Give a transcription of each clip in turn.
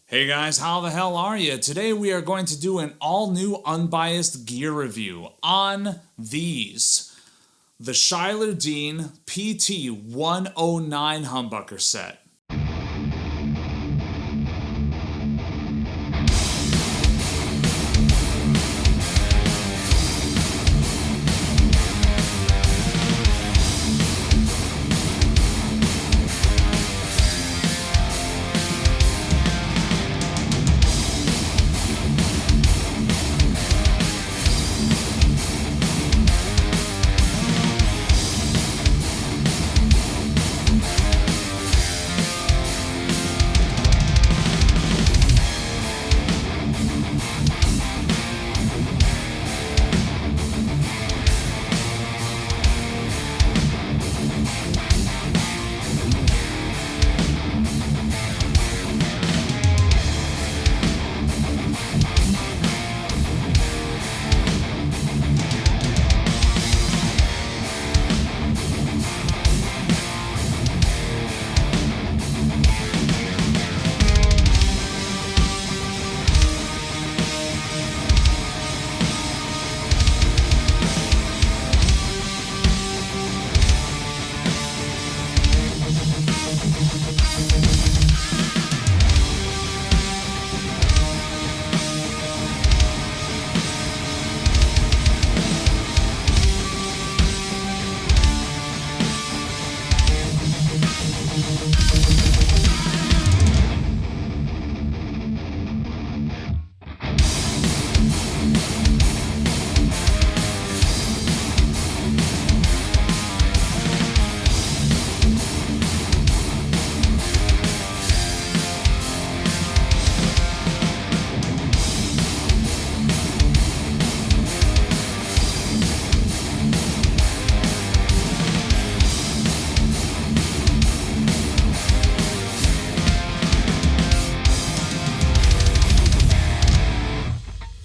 Hey guys, how the hell are you? Today we are going to do an all-new unbiased gear review on these. The Schuyler PT-109 humbucker set.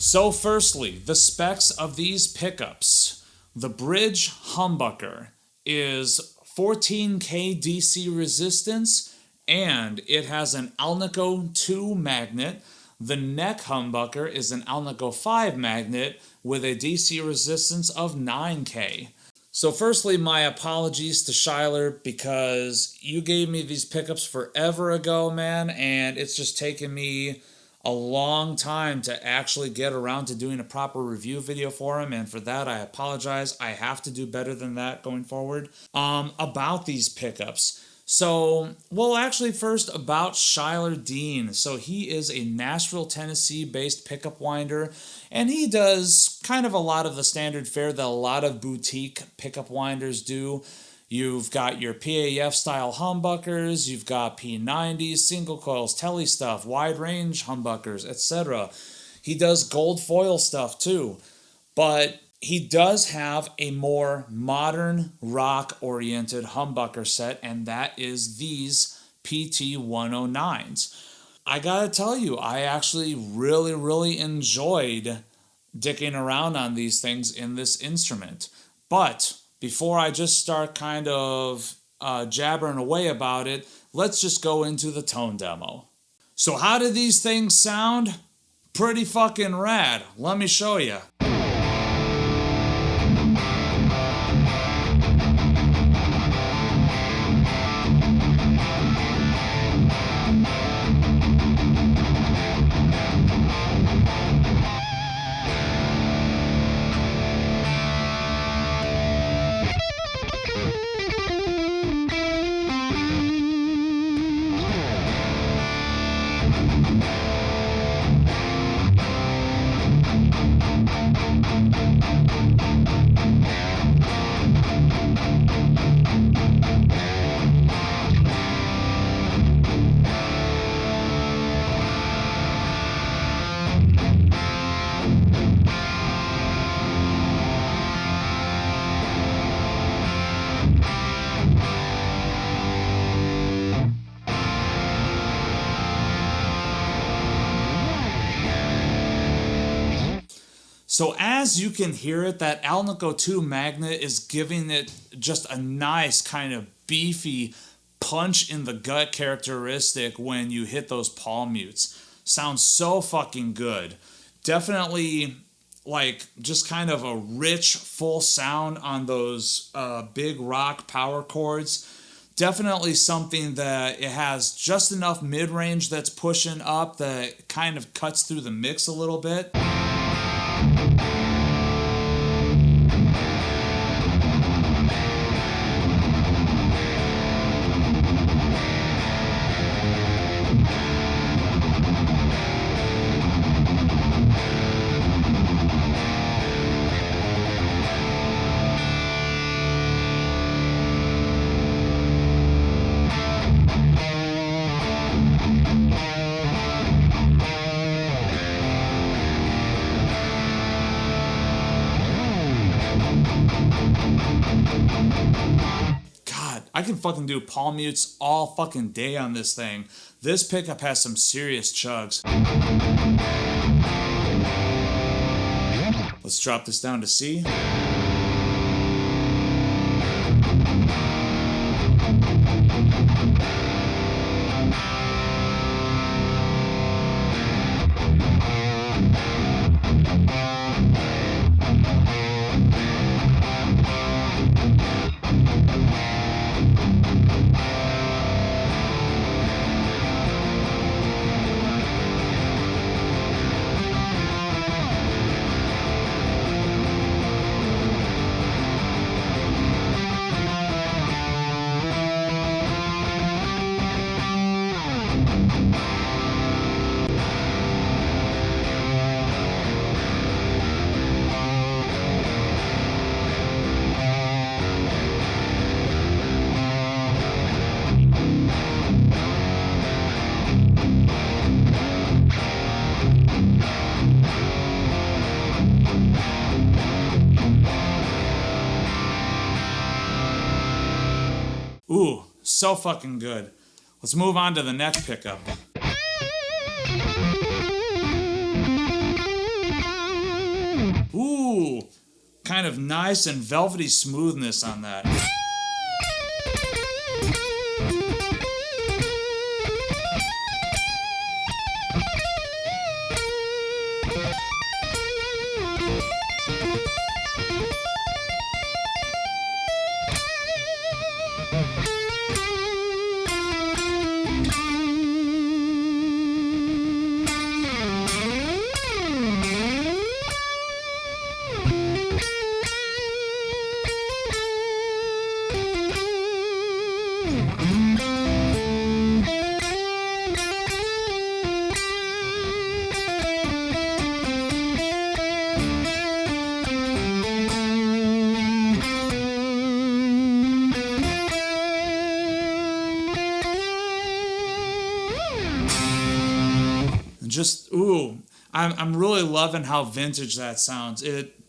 So firstly, the specs of these pickups. The bridge humbucker is 14K DC resistance and it has an Alnico II magnet. The neck humbucker is an Alnico V magnet with a DC resistance of 9K. So firstly, my apologies to Schuyler because you gave me these pickups forever ago, man, and it's just taken me a long time to actually get around to doing a proper review video for him, and for that I apologize. I have to do better than that going forward. About these pickups. So, well, actually first about Schuyler Dean. So he is a Nashville, Tennessee based pickup winder, and he does kind of a lot of the standard fare that a lot of boutique pickup winders do. You've got your PAF style humbuckers, you've got P90s, single coils, tele stuff, wide range humbuckers, etc. He does gold foil stuff too, but he does have a more modern rock oriented humbucker set, and that is these PT-109s. I gotta tell you, I actually really enjoyed dicking around on these things in this instrument. But before I just start kind of jabbering away about it, let's just go into the tone demo. So how do these things sound? Pretty fucking rad. Let me show you. So as you can hear it, that Alnico II magnet is giving it just a nice kind of beefy punch in the gut characteristic when you hit those palm mutes. Sounds so fucking good. Definitely like just kind of a rich, full sound on those big rock power chords. Definitely something that it has just enough mid-range that's pushing up that kind of cuts through the mix a little bit. God, I can fucking do palm mutes all fucking day on this thing. This pickup has some serious chugs. Let's drop this down to C. Ooh, so fucking good. Let's move on to the next pickup. Ooh, kind of nice and velvety smoothness on that. Just, ooh, I'm really loving how vintage that sounds. It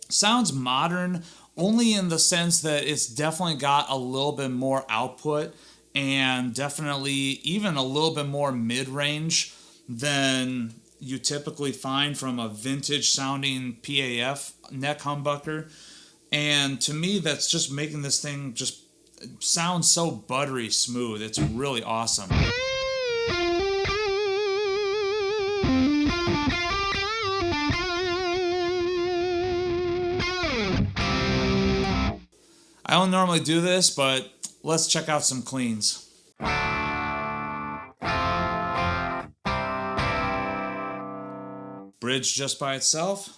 sounds modern only in the sense that it's definitely got a little bit more output and definitely even a little bit more mid-range than you typically find from a vintage sounding PAF neck humbucker. And to me, that's just making this thing just sound so buttery smooth. It's really awesome. I don't normally do this, but let's check out some cleans. Bridge just by itself.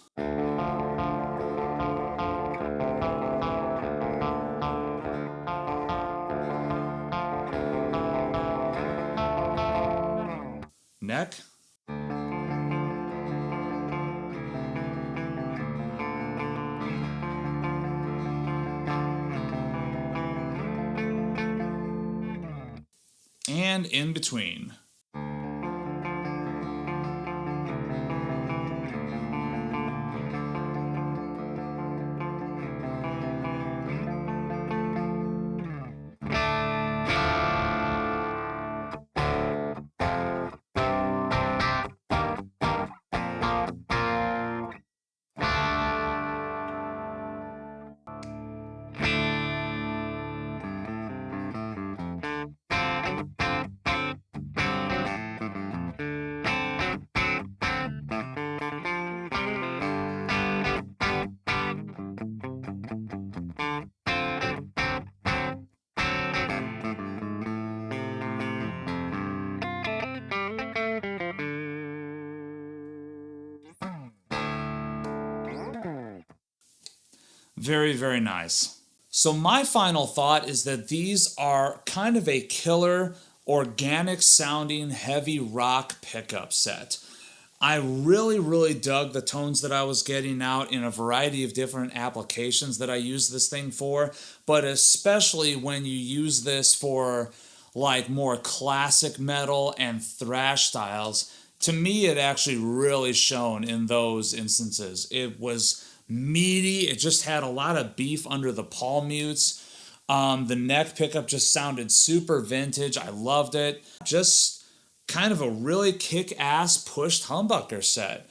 Neck. And in between. Very, very nice. So my final thought is that these are kind of a killer, organic sounding heavy rock pickup set. I really, really dug the tones that I was getting out in a variety of different applications that I use this thing for, but especially when you use this for like more classic metal and thrash styles. To me, it actually really shone in those instances. It was meaty. It just had a lot of beef under the palm mutes. The neck pickup just sounded super vintage. I loved it. Just kind of a really kick-ass pushed humbucker set.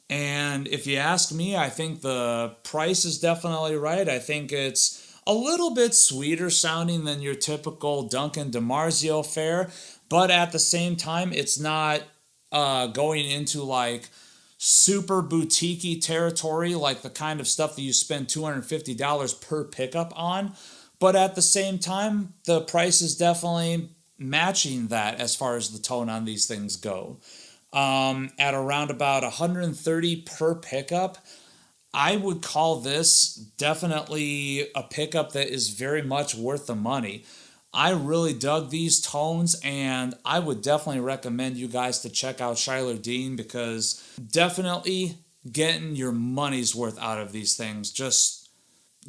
And if you ask me, I think the price is definitely right. I think it's a little bit sweeter sounding than your typical Duncan DiMarzio fare, but at the same time, it's not going into like super boutique-y territory, like the kind of stuff that you spend $250 per pickup on. But at the same time, the price is definitely matching that as far as the tone on these things go. At around about $130 per pickup, I would call this definitely a pickup that is very much worth the money. I really dug these tones, and I would definitely recommend you guys to check out Schuyler Dean, because definitely getting your money's worth out of these things. Just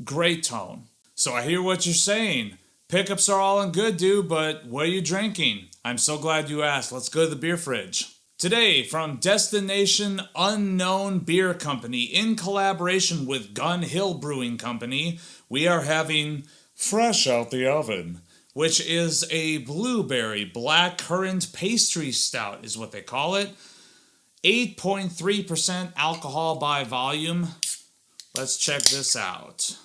great tone. So I hear what you're saying. Pickups are all in good, dude, but what are you drinking? I'm so glad you asked. Let's go to the beer fridge. Today, from Destination Unknown Beer Company, in collaboration with Gun Hill Brewing Company, we are having Fresh Out the Oven, which is a blueberry blackcurrant pastry stout, is what they call it. 8.3% alcohol by volume. Let's check this out.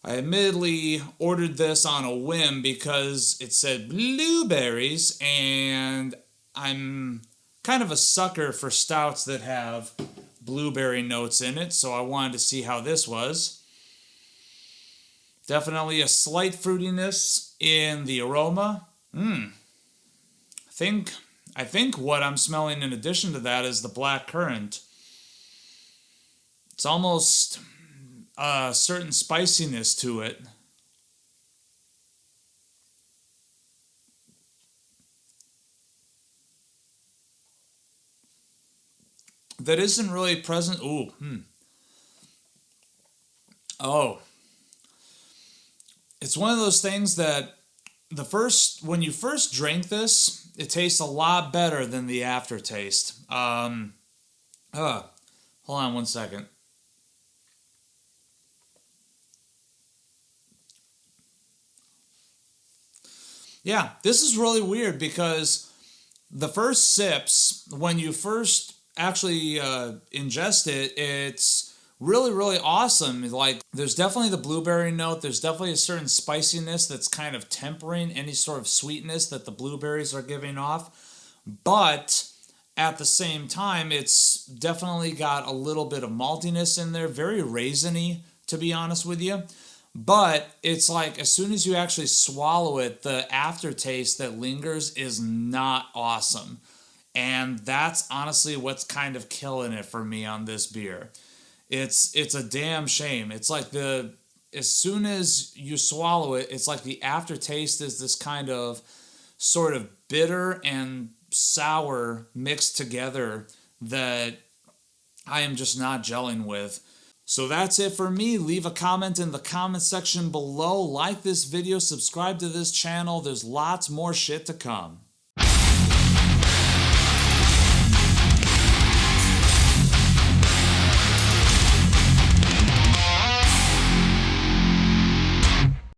I admittedly ordered this on a whim because it said blueberries, and I'm kind of a sucker for stouts that have blueberry notes in it, so I wanted to see how this was. Definitely a slight fruitiness in the aroma. I think what I'm smelling in addition to that is the blackcurrant. It's almost a certain spiciness to it. That isn't really present. Oh. It's one of those things that when you first drink this, it tastes a lot better than the aftertaste. Hold on one second. Yeah, this is really weird because the first sips, when you first actually ingest it, it's really, really awesome. Like, there's definitely the blueberry note. There's definitely a certain spiciness that's kind of tempering any sort of sweetness that the blueberries are giving off. But at the same time, it's definitely got a little bit of maltiness in there, very raisiny, to be honest with you. But it's like as soon as you actually swallow it, the aftertaste that lingers is not awesome. And that's honestly what's kind of killing it for me on this beer. It's a damn shame. It's like as soon as you swallow it, it's like the aftertaste is this kind of sort of bitter and sour mixed together that I am just not gelling with. So that's it for me. Leave a comment in the comment section below. Like this video, subscribe to this channel. There's lots more shit to come.